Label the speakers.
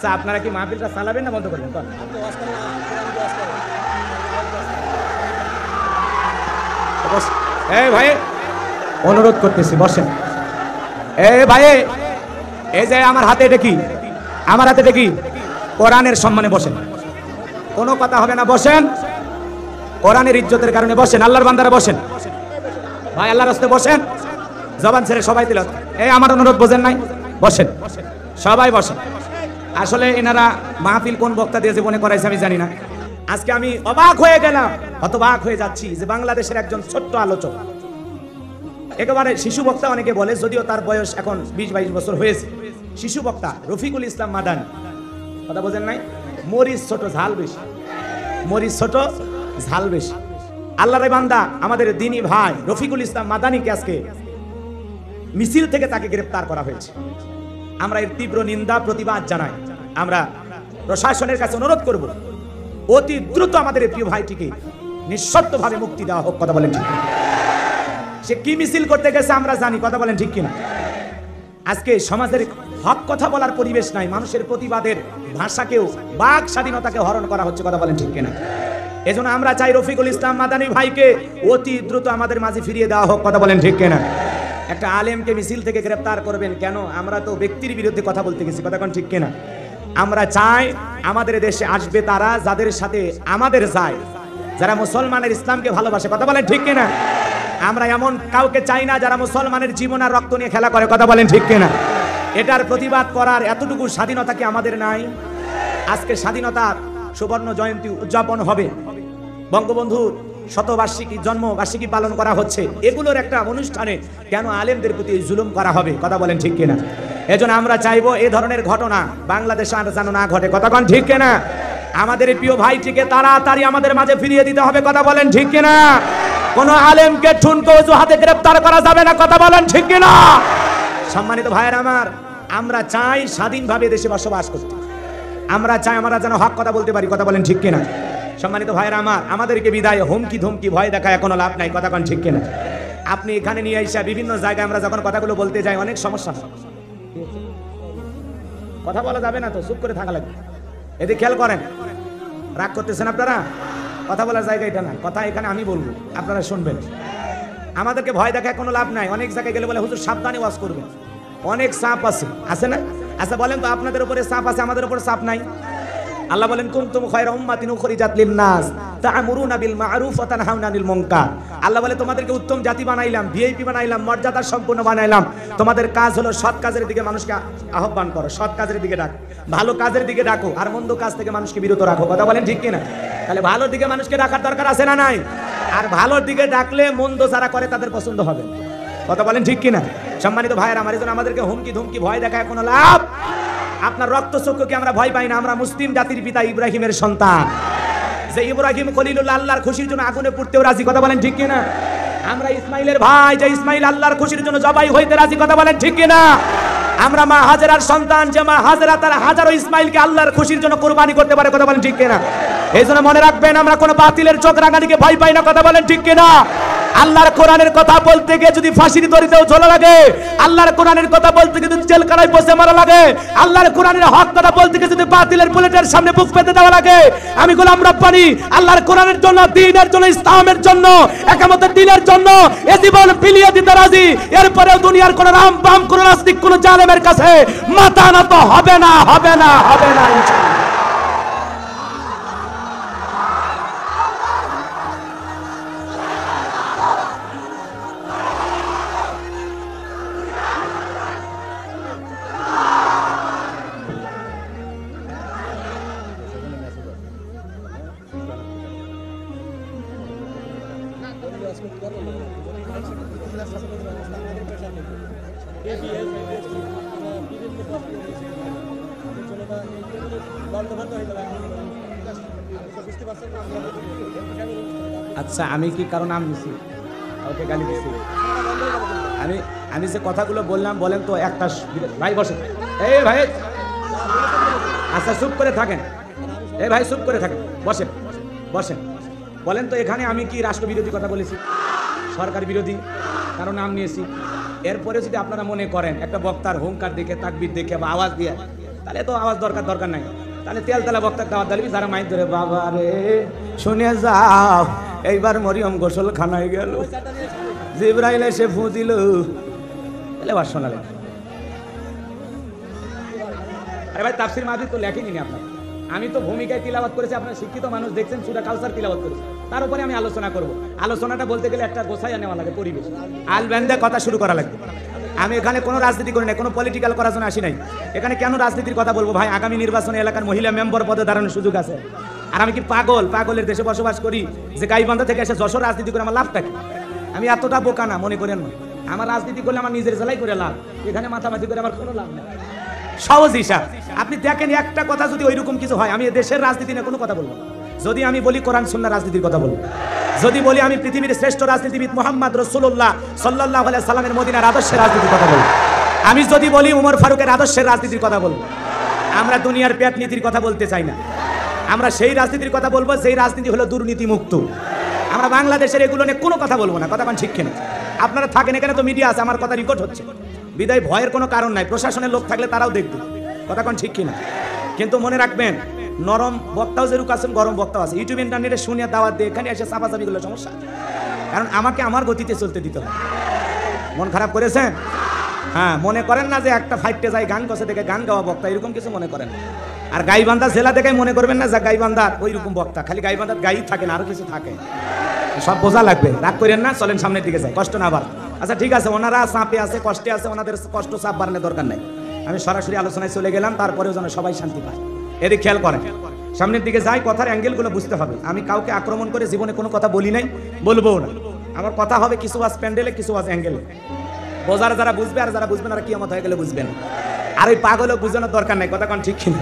Speaker 1: আচ্ছা আপনারা কি মাহফিলটা চালাবেন না বন্ধ করবেন? এই ভাই অনুরোধ করতেছি বসেন। এই ভাই এই যে আমার হাতে এটা কি? আমার হাতে এটা কি? কোরআনের সম্মানে বসেন, কোনো কথা হবে না, বসেন। কোরআনের ইজ্জতের কারণে বসেন, আল্লাহর বান্দারা বসেন ভাই, আল্লাহর রাস্তায় বসেন, জবান ছেড়ে সবাই তিলাওয়াত। এই আমার অনুরোধ বোঝেন নাই? বসেন সবাই বসেন। আসলে এনারা মাহফিল কোন বক্তা দিয়ে জীবনে করাইছে আমি জানি না। আজকে আমি অবাক হয়ে গেলাম, হতবাক হয়ে যাচ্ছি যে বাংলাদেশের একজন ছোট্ট আলোচক, একেবারে শিশু বক্তা অনেকে বলে, যদিও তার বয়স এখন 20-22 বছর হয়েছে, শিশু বক্তা রফিকুল ইসলাম মাদানী। কথা বোঝেন নাই? মরিচ ছোট ঝাল বেশি, মরিচ ছোট ঝাল বেশি। আল্লাহর বান্দা আমাদের দ্বীনি ভাই রফিকুল ইসলাম মাদানীকে আজকে মিছিল থেকে তাকে গ্রেফতার করা হয়েছে। আমরা এর তীব্র নিন্দা প্রতিবাদ জানাই। আমরা প্রশাসনের কাছে অনুরোধ করব অতি দ্রুত আমাদের এই প্রিয় ভাইটিকে নিঃশর্তভাবে মুক্তি দেওয়া হোক। কথা বলেন ঠিক? সে কি মিছিল করতে গেছে আমরা জানি, কথা বলেন ঠিক কিনা? আজকে সমাজের হক কথা বলার পরিবেশ নাই, মানুষের প্রতিবাদের ভাষাকেও বাক স্বাধীনতাকে হরণ করা হচ্ছে। কথা বলেন ঠিক কিনা? এজন্য আমরা চাই রফিকুল ইসলাম মাদানী ভাইকে অতি দ্রুত আমাদের মাঝে ফিরিয়ে দেওয়া হোক। কথা বলেন ঠিক কিনা? একটা আলেমকে মিছিল থেকে গ্রেফতার করবেন কেন? আমরা তো ব্যক্তির বিরুদ্ধে কথা বলতে গেছি, কথা কোন ঠিক কিনা? আমরা চাই আমাদের দেশে আসবে তারা যাদের সাথে আমাদের যায়, যারা মুসলমানের ইসলামকে ভালোবাসে। কথা বলেন ঠিক কিনা? আমরা এমন কাউকে চাই না যারা মুসলমানের জীবন আর রক্ত নিয়ে খেলা করে। কথা বলেন ঠিক কিনা? এটার প্রতিবাদ করার এতটুকু স্বাধীনতা কি আমাদের নাই? আজকে স্বাধীনতার সুবর্ণ জয়ন্তী উদযাপন হবে, বঙ্গবন্ধুর শতবার্ষিকী জন্মবার্ষিকী পালন করা হচ্ছে, এগুলোর একটা অনুষ্ঠানে কেন আলেমদের প্রতি জুলুম করা হবে? কথা বলেন ঠিক কিনা? এজন্য আমরা চাইবো এই ধরনের ঘটনা বাংলাদেশে আর যেন না ঘটে। কথা কোন ঠিক কিনা? আমাদের প্রিয় ভাইটিকে তাড়াতাড়ি আমাদের মাঝে ফিরিয়ে দিতে হবে। কথা বলেন ঠিক কিনা? কোন আলেমকে ঠুনকো অজুহাতে গ্রেফতার করা যাবে না। কথা বলেন ঠিক কিনা? সম্মানিত ভাইয়েরা আমার, আমরা চাই স্বাধীনভাবে দেশে বসবাস করতে, আমরা চাই আমরা যেন হক কথা বলতে পারি। কথা বলেন ঠিক কিনা? সম্মানিত ভাইয়েরা আমার, আমাদেরকে বিদায় হুমকি ধুমকি ভয় দেখায় কোনো লাভ নাই। কথা কোন ঠিক কিনা? আপনি এখানে নিয়ে এসে বিভিন্ন জায়গায় আমরা যখন কথাগুলো বলতে যাই অনেক সমস্যা হয়, কথা বলা যাবে না তো, চুপ করে থাকা লাগবে। এদিকে খেয়াল করেন, রাগ করতেছেন আপনারা? কথা বলার জায়গা এটা না, কথা এখানে আমি বলবো, আপনারা শুনবেন। আমাদেরকে ভয় দেখায় কোনো লাভ নাই। অনেক জায়গায় গেলে বলে হুজুর সাবধানে ওয়াজ করবেন, অনেক সাপ আছে, আছে না? আচ্ছা বলেন তো, আপনাদের উপরে সাপ আছে, আমাদের উপর সাপ নাই? আল্লাহ বলেন কুনতুম খায়রা উম্মাতিন উখরিজাত লিন-নাস তা'মুরুনা বিল মা'রুফ ওয়া তানহাউনা আনিল মুনকার। আল্লাহ বলে তোমাদেরকে উত্তম জাতি বানাইলাম, ভিআইপি বানাইলাম, মর্যাদা সম্পন্ন বানাইলাম। তোমাদের কাজ হলো সৎ কাজের দিকে মানুষকে আহ্বান করো, সৎ কাজের দিকে ডাক, ভালো কাজের দিকে ডাকো, আর মন্দ কাজ থেকে মানুষকে বিরত রাখো। কথা বলেন ঠিক কিনা? তাহলে ভালোর দিকে মানুষকে ডাকার দরকার আছে না নাই? আর ভালোর দিকে ডাকলে মন্দ যারা করে তাদের পছন্দ হবে। কথা বলেন ঠিক কিনা? সম্মানিত ভাইয়েরা আমার, এজন্য আমাদেরকে হুমকি ধুমকি ভয় দেখায় কোনো লাভ। আপনার রক্তচক্ষুকে আমরা ভয় পাই না। আমরা মুসলিম জাতির পিতা ইব্রাহিমের সন্তান, যে ইব্রাহিম খলিলুল্লাহ আল্লাহর খুশির জন্য আগুনে পুড়তেও রাজি। কথা বলেন ঠিক কিনা? আমরা ইসমাইলের ভাই, যে ইসমাইল আল্লাহর খুশির জন্য জবাই হইতে রাজি। কথা বলেন ঠিক কিনা? আমরা মা হাজেরার সন্তান, যে মা হাজেরা তার হাজারো ইসমাইলকে আল্লাহর খুশির জন্য কুরবানি করতে পারে। কথা বলেন ঠিক কিনা? এই জন্য মনে রাখবেন, আমরা কোনো বাতিলের চোখ রাঙানিকে ভয় পাই না। কথা বলেন ঠিক কিনা? আল্লাহর কোরআনের কথা বলতে গিয়ে যদি ফাঁসির দড়িতেও ঝোলা লাগে, আল্লাহর কোরআনের কথা বলতে গিয়ে যদি জেলখানায় বসে মারা লাগে, আল্লাহর কোরআনের হক কথা বলতে গিয়ে যদি বাতিলের বুলেটের সামনে বুক পেতে দেওয়া লাগে, আমি গোলাম রব্বানী আল্লাহর কোরআনের জন্য, দ্বীনের জন্য, ইসলামের জন্য, একামতের দ্বীনের জন্য এ জীবন বিলিয়ে দিতে রাজি। এরপরেও দুনিয়ার কোন রাম বাম কোন নাস্তিক কোন জালেমের কাছে মাথা নত হবে না, হবে না, হবে না। আচ্ছা আমি কি কারণ নাম নিছি? ওকে গালি দিছি? আমি যে কথাগুলো বললাম, বলেন তো একটা ভাই বসেন। এই ভাই আচ্ছা চুপ করে থাকেন, এই ভাই চুপ করে থাকেন, বসেন বসেন। বলেন তো এখানে আমি কি রাষ্ট্রবিরোধী কথা বলেছি? সরকার বিরোধী কারো নাম নিয়েছি? এরপরে যদি আপনারা মনে করেন একটা বক্তার হুঙ্কার দেখে, তাকবীর দেখে বা আওয়াজ দিয়ে তাহলে তো আওয়াজ দরকার নাই। তাহলে তেল তেলা বক্তা দাওয়াত দিবি, যারা মাইক ধরে বাবা রে শুনে যাও এইবার মরিয়ম গোসল খানায় গেল, জিবরাইল এসে ফু দিল, তাহলে আবার শোনালেন। আরে ভাই তাফসীর মাহফিল তো লেখেনি আপনার, আমি তো ভূমিকায় তিলাওয়াত করেছি, আপনার শিক্ষিত মানুষ দেখছেন সূরা কাউসার তিলাওয়াত করেছি, তার উপরে আমি আলোচনা করব। আলোচনাটা বলতে গেলে একটা গোছাইয়া নেওয়া লাগে, পরিবেশ আল ব্যান্ডে কথা শুরু করা লাগবে। আমি এখানে কোনো রাজনীতি করি নাই, কোনো পলিটিক্যাল করার জন্য আসি নাই। এখানে কেন রাজনীতির কথা বলবো ভাই? আগামী নির্বাচনে এলাকার মহিলা মেম্বার পদে দাঁড়ানোর সুযোগ আছে। আর আমি কি পাগলের দেশে বসবাস করি যে গাইবান্ধা থেকে এসে যশোর রাজনীতি করে আমার লাভটা কি? আমি এতটা বোকা না, মনে করেন না। আমার রাজনীতি করলে আমার নিজের জেলায় করে লাভ, এখানে মাথামাতি করে আমার কোনো লাভ নেই। সহজ হিসাব। আপনি দেখেন একটা কথা যদি ওইরকম কিছু হয়, আমি দেশের রাজনীতি নিয়ে কোনো কথা বলবো। যদি আমি বলি কোরআন সুন্নাহ রাজনীতির কথা বলবো, যদি বলি আমি পৃথিবীর শ্রেষ্ঠ রাজনীতিবিদ মুহাম্মদ রাসূলুল্লাহ সাল্লাল্লাহু আলাইহি সাল্লামের মদিনার আদর্শের রাজনীতির কথা বলবো, আমি যদি বলি ওমর ফারুকের আদর্শের রাজনীতির কথা বলবো। আমরা দুনিয়ার পেট নীতির কথা বলতে চাই না, আমরা সেই রাজনীতির কথা বলবো যেই রাজনীতি হলো দুর্নীতি মুক্ত। আমরা বাংলাদেশের এগুলো নিয়ে কোনো কথা বলবো না। কথা কোন ঠিক কিনা? আপনারা থাকেন এখানে, তো মিডিয়া আছে, আমার কথা রেকর্ড হচ্ছে, বিদায় ভয়ের কোনো কারণ নাই। প্রশাসনের লোক থাকলে তারাও দেখবে। কথা কোন ঠিক কিনা? কিন্তু মনে রাখবেন, নরম বক্তাও যেরকম আছেন, গরম বক্তাও আছে। ইউটিউব ইন্টারনেটে শুনে দাওয়াত দিয়ে এখানে এসে চাপাচাপি করলে সমস্যা, কারণ আমাকে আমার গতিতে চলতে দিতে হবে। মন খারাপ করেছেন? হ্যাঁ, মনে করেন না যে একটা ফাইটে যায় গান কষে থেকে গান গাওয়া বক্তা, এরকম কিছু মনে করেন। আর গাইবান্ধা জেলা থেকে মনে করবেন না যে গাইবান্ধার ওইরকম বক্তা, খালি গাইবান্ধার গাই থাকে না, আরো কিছু থাকে, সব বোঝা লাগবে। রাগ করেন না, চলেন সামনের দিকে যাই, কষ্ট না আবার। আচ্ছা ঠিক আছে, ওনারা চাপে আছে, কষ্টে আছে, ওনাদের কষ্ট চাপ বাড়ানোর দরকার নাই। আমি সরাসরি আলোচনায় চলে গেলাম, তারপরেও যেন সবাই শান্তি পায়, এদিকে খেয়াল করেন। সামনের দিকে যাই, কথার অ্যাঙ্গেলগুলো বুঝতে হবে। আমি কাউকে আক্রমণ করে জীবনে কোনো কথা বলি নাই, বলবো না। আমার কথা হবে কিছু আজ প্যান্ডেলে, কিছু আজ অ্যাঙ্গেলে। বোঝার যারা বুঝবে আর যারা বুঝবে না, কিয়ামত হয়ে গেলে বুঝবেন। আর ওই পাগলও বুঝানোর দরকার নাই। কথা কোন ঠিক কিনা?